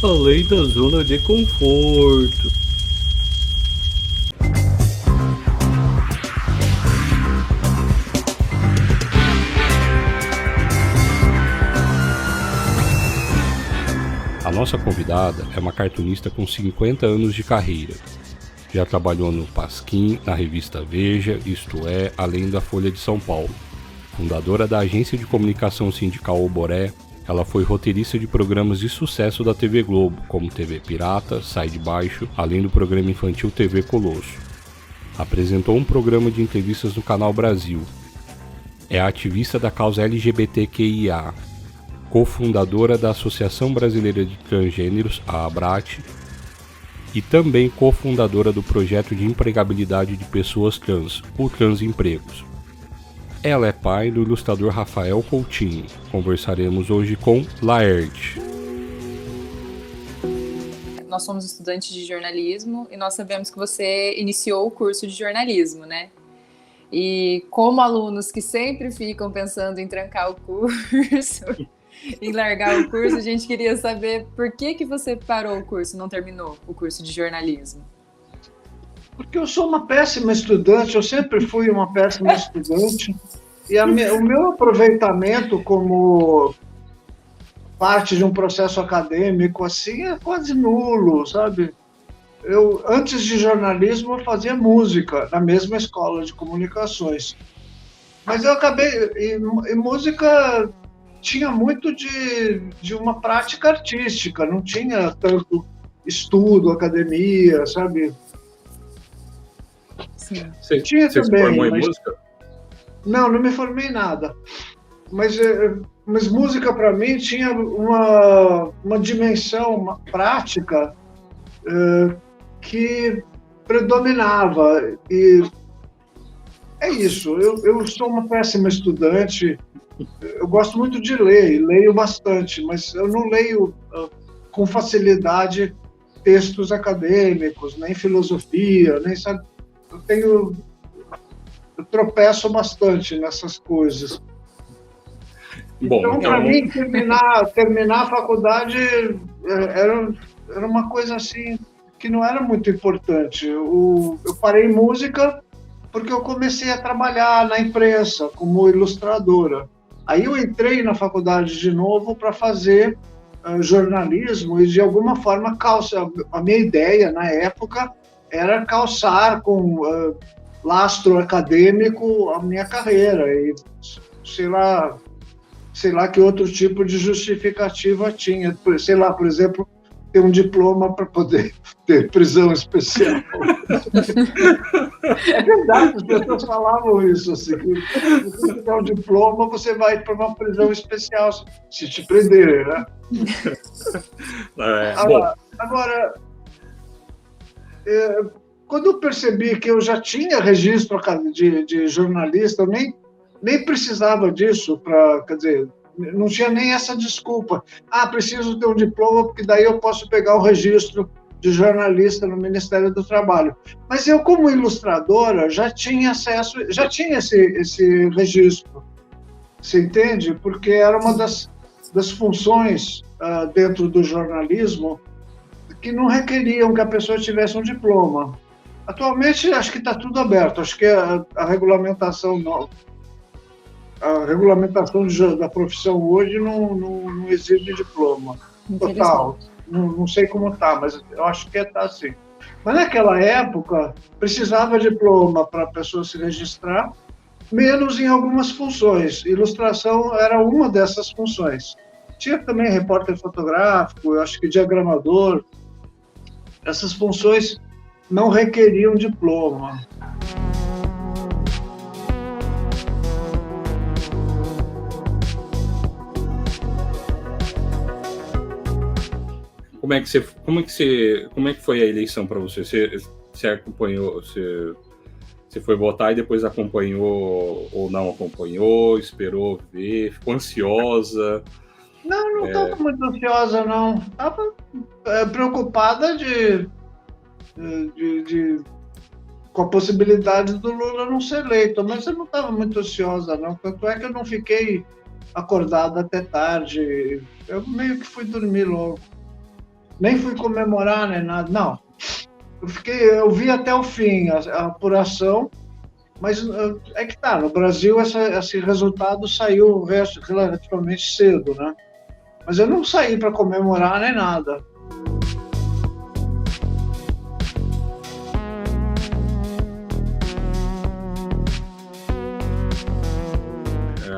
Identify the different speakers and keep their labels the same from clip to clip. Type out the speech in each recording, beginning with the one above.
Speaker 1: além da zona de conforto. A nossa convidada é uma cartunista com 50 anos de carreira. Já trabalhou no Pasquim, na revista Veja, Isto É, além da Folha de São Paulo. Fundadora da agência de comunicação sindical Oboré, ela foi roteirista de programas de sucesso da TV Globo, como TV Pirata, Sai de Baixo, além do programa infantil TV Colosso. Apresentou um programa de entrevistas no Canal Brasil. É ativista da causa LGBTQIA, cofundadora da Associação Brasileira de Transgêneros, a ABRAT, e também cofundadora do projeto de empregabilidade de pessoas trans, o Transempregos. Ela é pai do ilustrador Rafael Coutinho. Conversaremos hoje com Laerte.
Speaker 2: Nós somos estudantes de jornalismo e nós sabemos que você iniciou o curso de jornalismo, né? E como alunos que sempre ficam pensando em trancar o curso, em largar o curso, a gente queria saber por que você parou o curso, não terminou o curso de jornalismo.
Speaker 3: Porque eu sou uma péssima estudante, eu sempre fui uma péssima estudante, e o meu aproveitamento como parte de um processo acadêmico assim é quase nulo, sabe? Eu, antes de jornalismo, eu fazia música na mesma escola de comunicações. Mas eu acabei... E música tinha muito de uma prática artística, não tinha tanto estudo, academia, sabe?
Speaker 2: Sim.
Speaker 4: Você se formou em música?
Speaker 3: Não me formei em nada. Mas música, para mim, tinha uma dimensão, uma prática que predominava. E é isso. Eu sou uma péssima estudante. Eu gosto muito de ler, e leio bastante, mas eu não leio com facilidade textos acadêmicos, nem filosofia, nem sabe. Eu tropeço bastante nessas coisas.
Speaker 4: Bom,
Speaker 3: então, para mim, terminar a faculdade era uma coisa assim que não era muito importante. Eu parei música porque eu comecei a trabalhar na imprensa como ilustradora. Aí eu entrei na faculdade de novo para fazer jornalismo e, de alguma forma, a minha ideia na época era calçar com lastro acadêmico a minha carreira e sei lá que outro tipo de justificativa tinha. Sei lá, por exemplo, ter um diploma para poder ter prisão especial. É verdade, as pessoas falavam isso, assim, se você tiver um diploma, você vai para uma prisão especial, se te prender, né? Agora, quando eu percebi que eu já tinha registro de jornalista, eu nem precisava disso, quer dizer, não tinha nem essa desculpa. Preciso ter um diploma, porque daí eu posso pegar o registro de jornalista no Ministério do Trabalho. Mas eu, como ilustradora, já tinha acesso, já tinha esse registro. Você entende? Porque era uma das funções dentro do jornalismo que não requeriam que a pessoa tivesse um diploma. Atualmente, acho que está tudo aberto. Acho que a regulamentação da profissão hoje não exige diploma total. Não sei como está, mas eu acho que está assim. Mas naquela época, precisava diploma para a pessoa se registrar, menos em algumas funções. Ilustração era uma dessas funções. Tinha também repórter fotográfico, eu acho que diagramador. Essas funções não requeriam diploma.
Speaker 4: Como é que foi a eleição para você? Você acompanhou, você foi votar e depois acompanhou ou não acompanhou, esperou ver, ficou ansiosa?
Speaker 3: Não estava muito ansiosa, não. Estava preocupada com a possibilidade do Lula não ser eleito, mas eu não estava muito ansiosa, não. Tanto é que eu não fiquei acordada até tarde. Eu meio que fui dormir logo. nem fui comemorar, nem nada, não. Eu vi até o fim a apuração, mas é que tá, no Brasil esse resultado saiu relativamente cedo, né? Mas eu não saí para comemorar nem nada.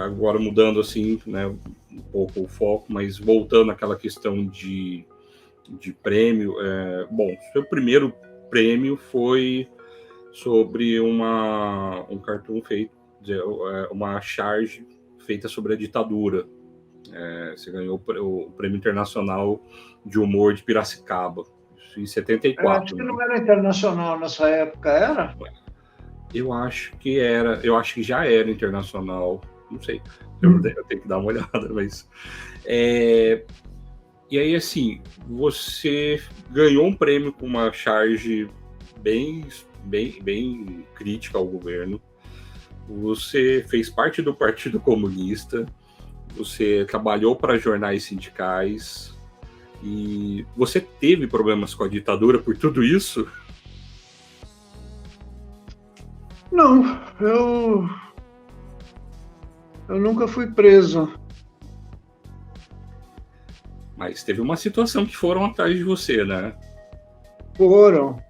Speaker 4: Agora mudando assim, né, um pouco o foco, mas voltando àquela questão de prêmio, bom, seu primeiro prêmio foi sobre um cartoon feito, uma charge feita sobre a ditadura. Você ganhou o Prêmio Internacional de Humor de Piracicaba, isso em 74.
Speaker 3: Acho que não era internacional nessa época, era?
Speaker 4: Eu acho que era, eu acho que já era internacional, não sei, eu tenho que dar uma olhada, mas... E aí, assim, você ganhou um prêmio com uma charge bem crítica ao governo, você fez parte do Partido Comunista, você trabalhou para jornais sindicais, e você teve problemas com a ditadura por tudo isso?
Speaker 3: Não, eu nunca fui preso.
Speaker 4: Mas teve uma situação que foram atrás de você, né?
Speaker 3: Foram.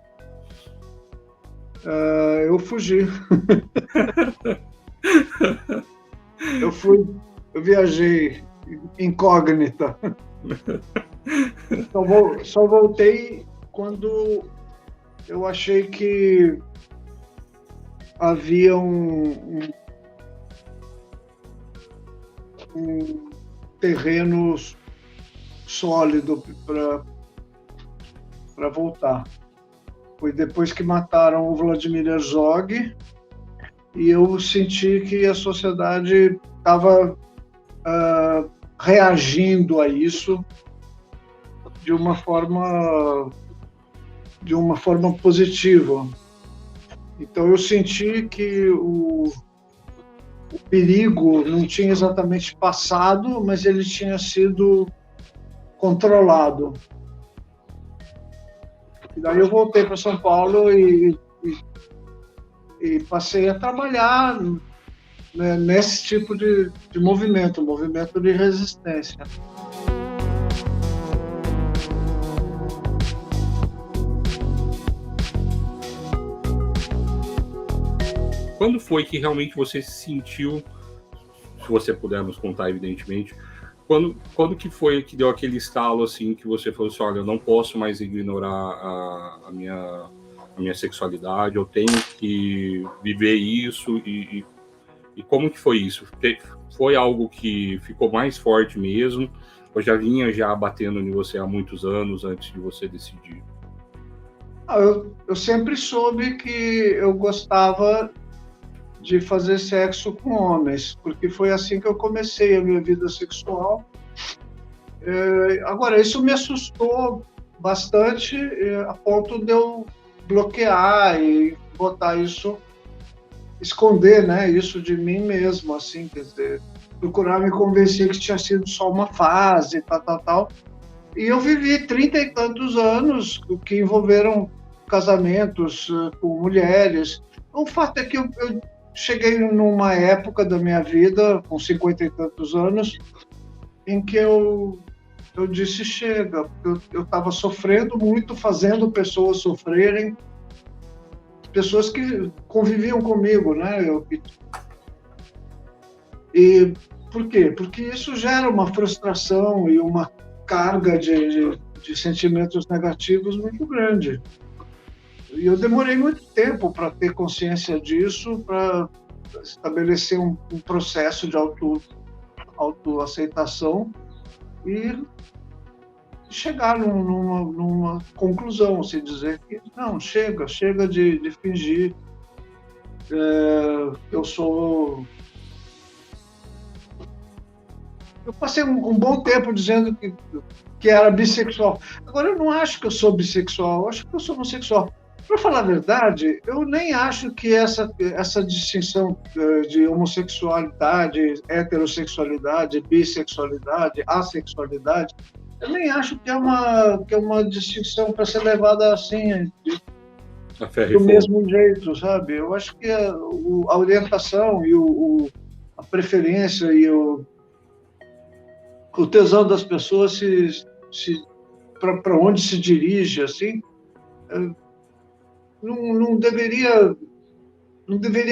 Speaker 3: Eu fugi. Eu viajei incógnita. Só voltei quando eu achei que havia um terreno sólido para voltar. Foi depois que mataram o Vladimir Herzog e eu senti que a sociedade estava reagindo a isso de uma forma positiva. Então eu senti que o perigo não tinha exatamente passado, mas ele tinha sido controlado. E daí eu voltei para São Paulo e passei a trabalhar, né, nesse tipo de movimento de resistência.
Speaker 4: Quando foi que realmente você se sentiu, se você puder nos contar, evidentemente, quando que foi que deu aquele estalo, assim, que você falou assim, olha, eu não posso mais ignorar a minha sexualidade, eu tenho que viver isso, e como que foi isso? Foi algo que ficou mais forte mesmo, ou já vinha batendo em você há muitos anos antes de você decidir?
Speaker 3: Eu sempre soube que eu gostava de fazer sexo com homens, porque foi assim que eu comecei a minha vida sexual. Agora, isso me assustou bastante, a ponto de eu bloquear e botar isso, esconder, né, isso de mim mesmo, assim, quer dizer, procurar me convencer que tinha sido só uma fase, tal. E eu vivi 30 e tantos anos que envolveram casamentos com mulheres. O fato é que eu cheguei numa época da minha vida, com 50 e tantos anos, em que eu disse chega, eu estava sofrendo muito, fazendo pessoas sofrerem, pessoas que conviviam comigo, né? E por quê? Porque isso gera uma frustração e uma carga de sentimentos negativos muito grande. E eu demorei muito tempo para ter consciência disso, para estabelecer um processo de autoaceitação e chegar numa conclusão, se dizer que não, chega de fingir. Eu passei um bom tempo dizendo que era bissexual. Agora, eu não acho que eu sou bissexual, eu acho que eu sou homossexual. Para falar a verdade, eu nem acho que essa distinção de homossexualidade, heterossexualidade, bissexualidade, assexualidade, Eu nem acho que é uma distinção para ser levada assim,
Speaker 4: A ferro e
Speaker 3: do
Speaker 4: fogo.
Speaker 3: mesmo jeito, sabe? Eu acho que a orientação e a preferência e o tesão das pessoas para onde se dirige, assim, não deveria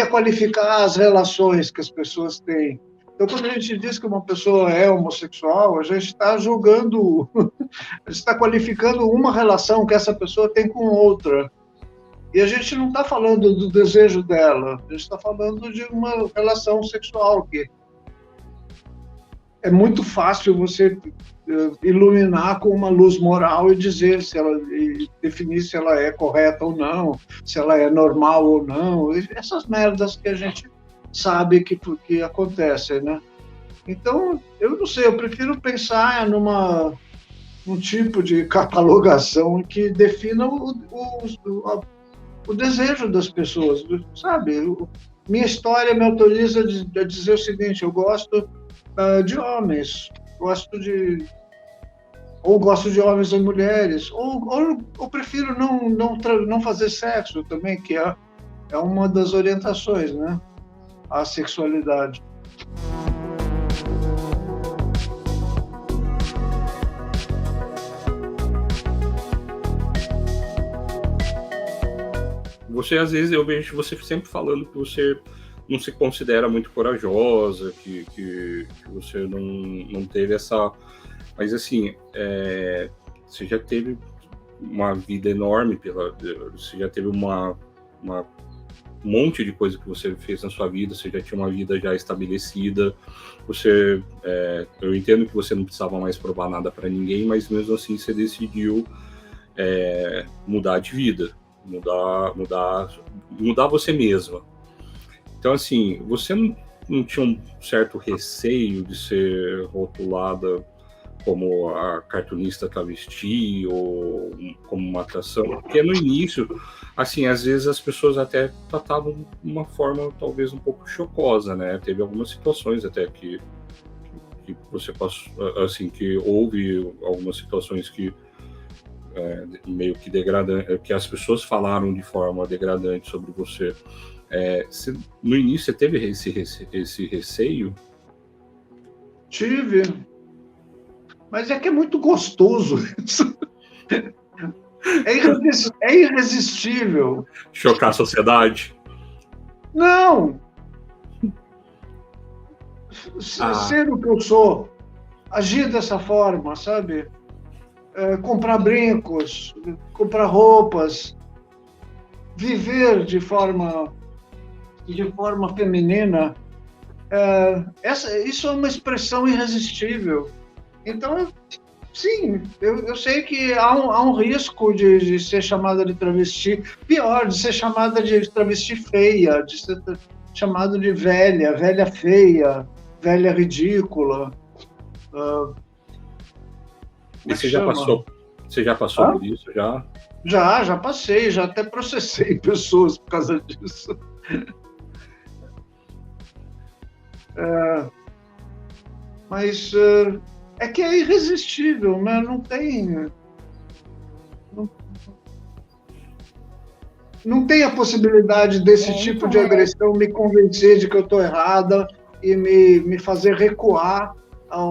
Speaker 3: qualificar as relações que as pessoas têm. Então, quando a gente diz que uma pessoa é homossexual, a gente está julgando, a gente está qualificando uma relação que essa pessoa tem com outra. E a gente não está falando do desejo dela, a gente está falando de uma relação sexual que é muito fácil você iluminar com uma luz moral e dizer e definir se ela é correta ou não, se ela é normal ou não, essas merdas que a gente sabe que acontecem, né? Então, eu não sei, eu prefiro pensar num tipo de catalogação que defina o desejo das pessoas, sabe? Minha história me autoriza a dizer o seguinte: eu gosto de homens, gosto de homens e mulheres, ou prefiro não fazer sexo também, que é uma das orientações, né? A sexualidade.
Speaker 4: Você, às vezes, eu vejo você sempre falando que você não se considera muito corajosa, que você não teve essa... Mas, assim, você já teve uma vida enorme, você já teve um monte de coisa que você fez na sua vida, você já tinha uma vida já estabelecida, eu entendo que você não precisava mais provar nada para ninguém, mas mesmo assim você decidiu mudar de vida, mudar você mesma. Então, assim, você não tinha um certo receio de ser rotulada como a cartunista travesti ou como uma atração? Porque no início, assim, às vezes as pessoas até tratavam de uma forma talvez um pouco chocosa, né? Teve algumas situações até que você passou, assim, que houve algumas situações que meio que degradante, que as pessoas falaram de forma degradante sobre você. No início você teve esse receio?
Speaker 3: Tive. Mas é que é muito gostoso isso. É irresistível.
Speaker 4: Chocar a sociedade?
Speaker 3: Não! Ser o que eu sou, agir dessa forma, sabe? Comprar brincos, comprar roupas, viver de forma feminina, isso é uma expressão irresistível. Então, sim, eu sei que há um risco de ser chamada de travesti, pior, de ser chamada de travesti feia, de ser chamada de velha feia, velha ridícula.
Speaker 4: Você já passou por isso?
Speaker 3: Já passei, já até processei pessoas por causa disso. Mas é que é irresistível, né? Não tem a possibilidade desse tipo de agressão me convencer de que eu estou errada e me fazer recuar a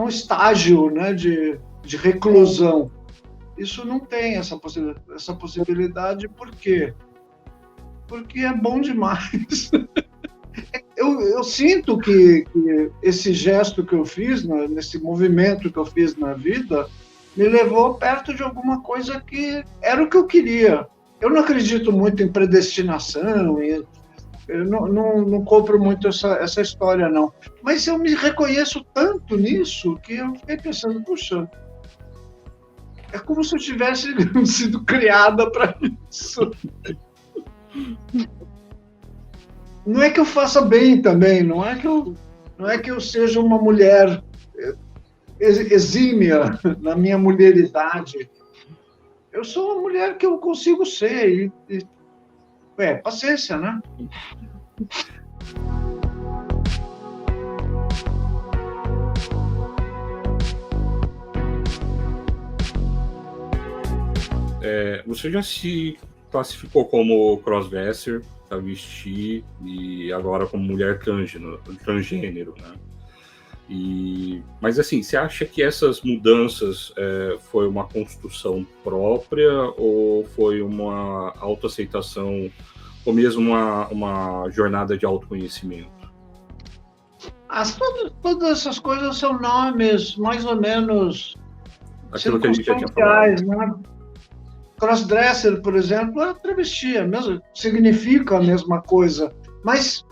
Speaker 3: um estágio, né, de reclusão. Isso não tem essa possibilidade, por quê? Porque é bom demais. Eu sinto que esse gesto que eu fiz, nesse movimento que eu fiz na vida, me levou perto de alguma coisa que era o que eu queria. Eu não acredito muito em predestinação, eu não compro muito essa história, não. Mas eu me reconheço tanto nisso que eu fiquei pensando, puxa, é como se eu tivesse sido criada para isso. Não é que eu faça bem também, não é que eu seja uma mulher exímia na minha mulheridade. Eu sou uma mulher que eu consigo ser. Paciência, né?
Speaker 4: você já se classificou como crossdresser, travesti e agora como mulher transgênero, né? Mas assim, você acha que essas mudanças foi uma construção própria ou foi uma autoaceitação ou mesmo uma jornada de autoconhecimento?
Speaker 3: Todas essas coisas são nomes mais ou menos
Speaker 4: aquilo que a gente já tinha falado,
Speaker 3: né? Crossdresser, por exemplo, é travesti, mesmo, significa a mesma coisa, mas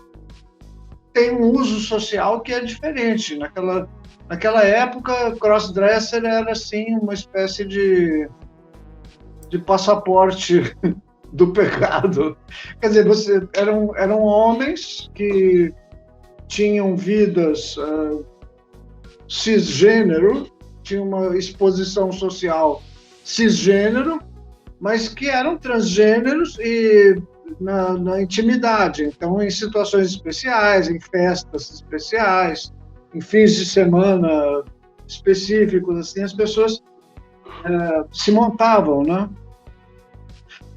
Speaker 3: tem um uso social que é diferente. Naquela época, crossdresser era assim uma espécie de passaporte do pecado. Quer dizer, eram homens que tinham vidas cisgênero, tinham uma exposição social cisgênero, mas que eram transgêneros e na intimidade. Então, em situações especiais, em festas especiais, em fins de semana específicos, assim, as pessoas se montavam, né?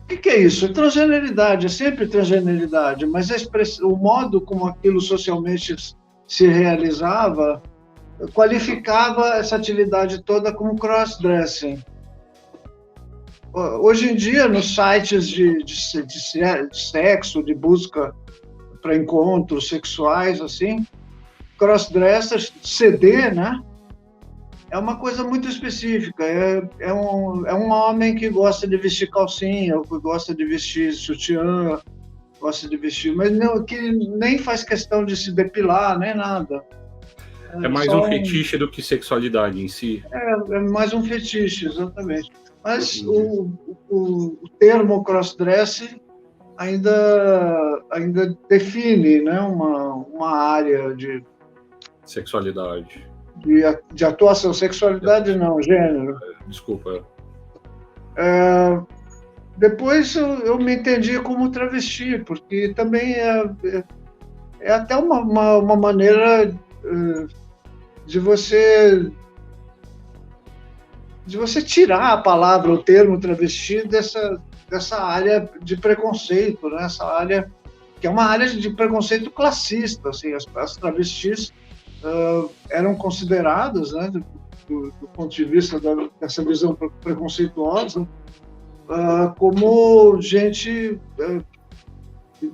Speaker 3: O que é isso? Transgeneridade, é sempre transgeneridade, mas o modo como aquilo socialmente se realizava qualificava essa atividade toda como crossdressing. Hoje em dia, nos sites de sexo, de busca para encontros sexuais, assim, crossdressers, CD, né? É uma coisa muito específica. É um homem que gosta de vestir calcinha, ou que gosta de vestir sutiã, gosta de vestir, mas não, que nem faz questão de se depilar, nem nada.
Speaker 4: É mais um fetiche do que sexualidade em si.
Speaker 3: É mais um fetiche, exatamente. Mas o termo crossdressing ainda define, né, uma área de
Speaker 4: sexualidade.
Speaker 3: De atuação. Sexualidade não, gênero.
Speaker 4: Desculpa.
Speaker 3: Depois eu me entendi como travesti, porque também é até uma maneira de você tirar a palavra, o termo travesti dessa área de preconceito, né? Essa área que é uma área de preconceito classista, assim, as travestis eram consideradas, né, do ponto de vista dessa visão preconceituosa, como gente que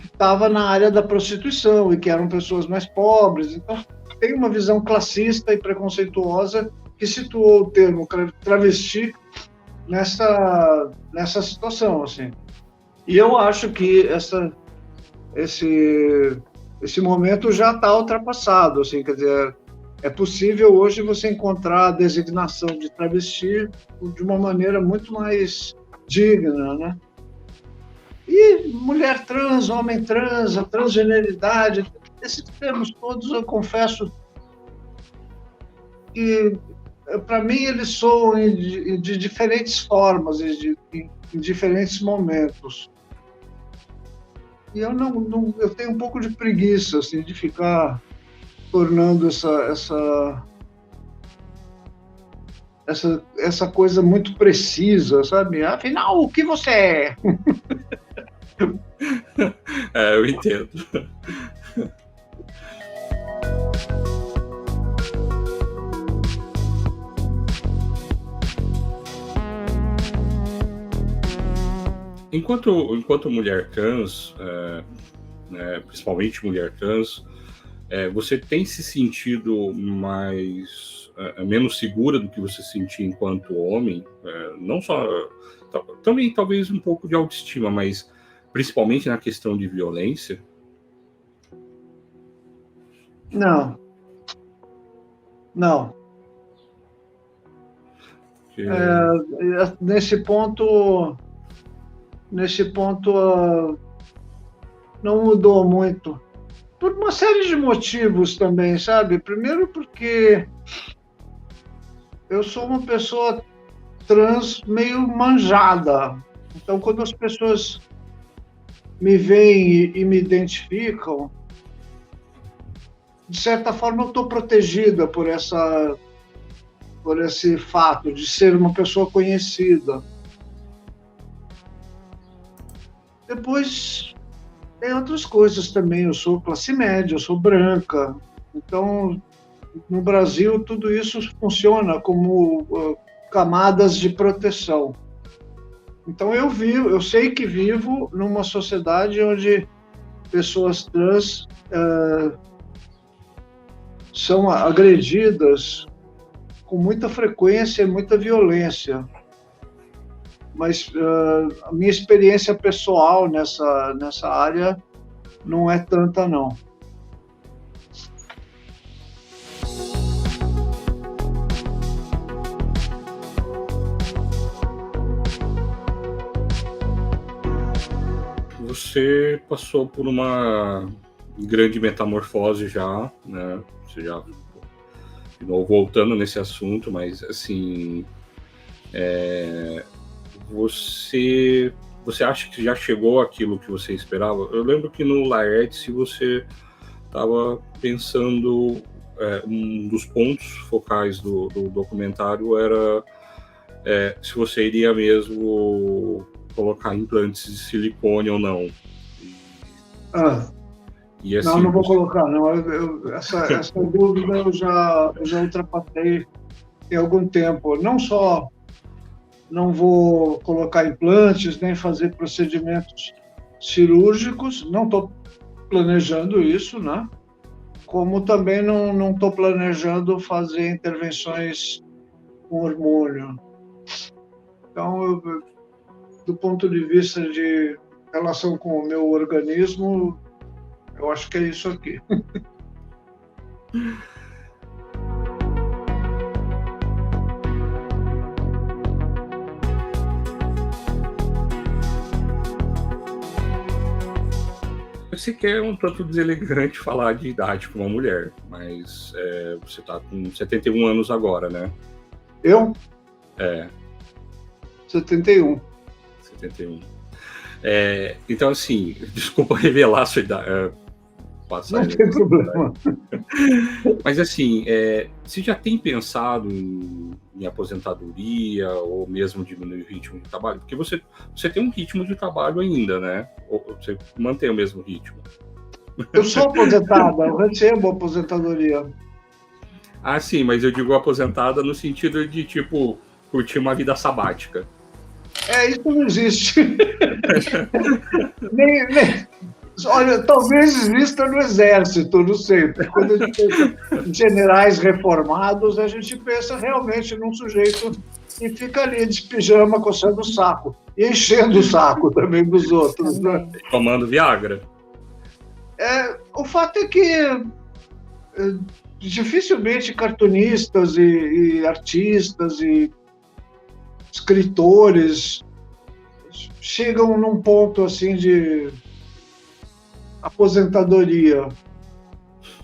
Speaker 3: estava na área da prostituição e que eram pessoas mais pobres. Então, tem uma visão classista e preconceituosa que situou o termo travesti nessa situação, assim. E eu acho que esse momento já está ultrapassado, assim, quer dizer, é possível hoje você encontrar a designação de travesti de uma maneira muito mais digna, né? E mulher trans, homem trans, a transgeneridade, esses termos todos, eu confesso que, para mim, eles soam de diferentes formas, em diferentes momentos. E eu tenho um pouco de preguiça, assim, de ficar tornando essa coisa muito precisa, sabe? Afinal, o que você é?
Speaker 4: Eu entendo. Enquanto mulher trans, principalmente mulher trans, você tem se sentido menos segura do que você se sentia enquanto homem? Não só... Também talvez um pouco de autoestima, mas principalmente na questão de violência?
Speaker 3: Não. Nesse ponto não mudou muito. Por uma série de motivos também, sabe? Primeiro porque eu sou uma pessoa trans meio manjada. Então, quando as pessoas me veem e me identificam, de certa forma eu estou protegida por esse fato de ser uma pessoa conhecida. Depois tem outras coisas também. Eu sou classe média, eu sou branca. Então, no Brasil, tudo isso funciona como camadas de proteção. Então, eu sei que vivo numa sociedade onde pessoas trans são agredidas com muita frequência e muita violência. Mas a minha experiência pessoal nessa área não é tanta, não.
Speaker 4: Você passou por uma grande metamorfose já, né? Você já, de novo, voltando nesse assunto, mas assim, você acha que já chegou àquilo que você esperava? Eu lembro que no Laertes você estava pensando, um dos pontos focais do documentário era se você iria mesmo colocar implantes de silicone ou não. E assim,
Speaker 3: não vou colocar, não. Essa dúvida eu já ultrapassei em algum tempo. Não só não vou colocar implantes, nem fazer procedimentos cirúrgicos, não estou planejando isso, né? Como também não estou planejando fazer intervenções com hormônio. Então, do ponto de vista de relação com o meu organismo, eu acho que é isso aqui.
Speaker 4: Eu sei que é um tanto deselegante falar de idade para uma mulher, mas você está com 71 anos agora, né?
Speaker 3: Eu? 71.
Speaker 4: 71. Então, assim, desculpa revelar a sua idade.
Speaker 3: Não tem problema.
Speaker 4: Mas, assim, você já tem pensado em aposentadoria ou mesmo diminuir o ritmo de trabalho? Porque você tem um ritmo de trabalho ainda, né? Ou você mantém o mesmo ritmo?
Speaker 3: Eu sou aposentada, eu recebo aposentadoria.
Speaker 4: Ah, sim, mas eu digo aposentada no sentido de, tipo, curtir uma vida sabática.
Speaker 3: Isso não existe. Olha, talvez exista no Exército, não sei. Quando a gente pensa em generais reformados, a gente pensa realmente num sujeito que fica ali de pijama, coçando o saco. E enchendo o saco também dos outros. Né?
Speaker 4: Tomando Viagra.
Speaker 3: O fato é que dificilmente cartunistas e artistas e escritores chegam num ponto assim de aposentadoria.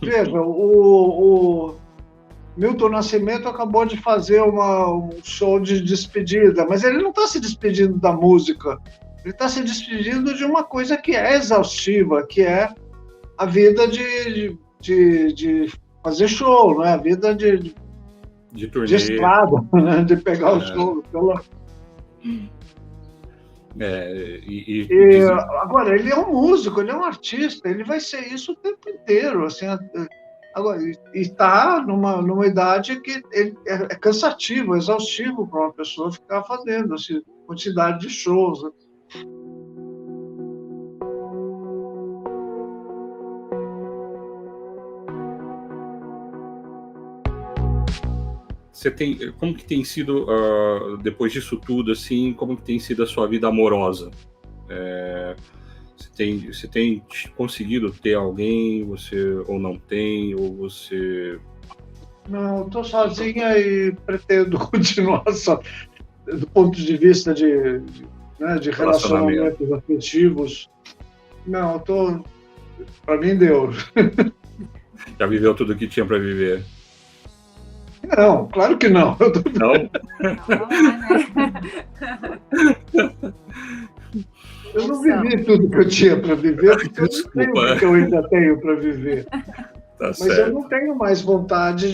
Speaker 3: Veja, o Milton Nascimento acabou de fazer um show de despedida, mas ele não está se despedindo da música, ele está se despedindo de uma coisa que é exaustiva, que é a vida de fazer show, não é? A vida de estrada, né? De pegar o show. Agora, ele é um músico, ele é um artista, ele vai ser isso o tempo inteiro. Assim, agora, e está numa idade que é cansativo, é exaustivo para uma pessoa ficar fazendo assim, quantidade de shows. Né?
Speaker 4: Como que tem sido, depois disso tudo, assim, como que tem sido a sua vida amorosa? Você tem conseguido ter alguém, ou não tem, ou você...
Speaker 3: Não, estou sozinha e pretendo continuar só, do ponto de vista de relacionamentos afetivos. Não, para mim deu.
Speaker 4: Já viveu tudo que tinha para viver?
Speaker 3: Não, claro que não.
Speaker 4: Não?
Speaker 3: Eu não vivi tudo que eu tinha para viver, porque eu não sei o que eu ainda tenho para viver.
Speaker 4: Tá.
Speaker 3: Mas
Speaker 4: certo.
Speaker 3: Eu não tenho mais vontade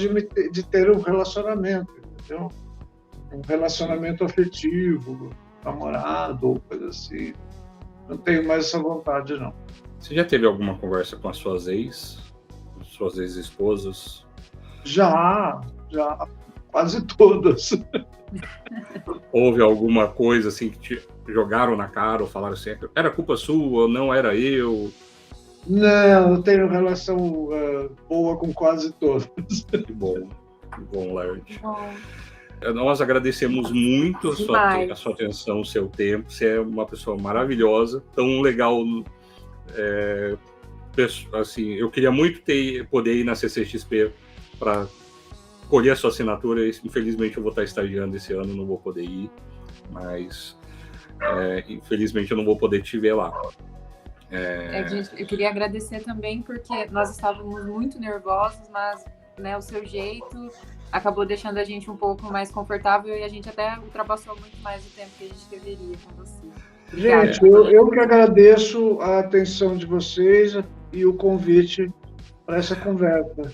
Speaker 3: de ter um relacionamento, entendeu? Um relacionamento afetivo, namorado, ou coisa assim. não tenho mais essa vontade, não.
Speaker 4: Você já teve alguma conversa com as suas ex-esposas?
Speaker 3: Já, quase todas.
Speaker 4: Houve alguma coisa assim que te jogaram na cara ou falaram assim, era culpa sua, não era eu?
Speaker 3: Não, eu tenho relação boa com quase todas.
Speaker 4: Que bom, Laird.
Speaker 2: Bom,
Speaker 4: Nós agradecemos muito a
Speaker 2: Demais.
Speaker 4: sua atenção, o seu tempo. Você é uma pessoa maravilhosa, tão legal. Assim, eu queria muito poder ir na CCXP para colher a sua assinatura. Infelizmente eu vou estar estagiando esse ano, não vou poder ir, mas infelizmente eu não vou poder te ver lá.
Speaker 2: eu queria agradecer também, porque nós estávamos muito nervosos, mas, né, o seu jeito acabou deixando a gente um pouco mais confortável e a gente até ultrapassou muito mais o tempo que a gente deveria com você. Obrigada.
Speaker 3: Gente, eu que agradeço a atenção de vocês e o convite para essa conversa.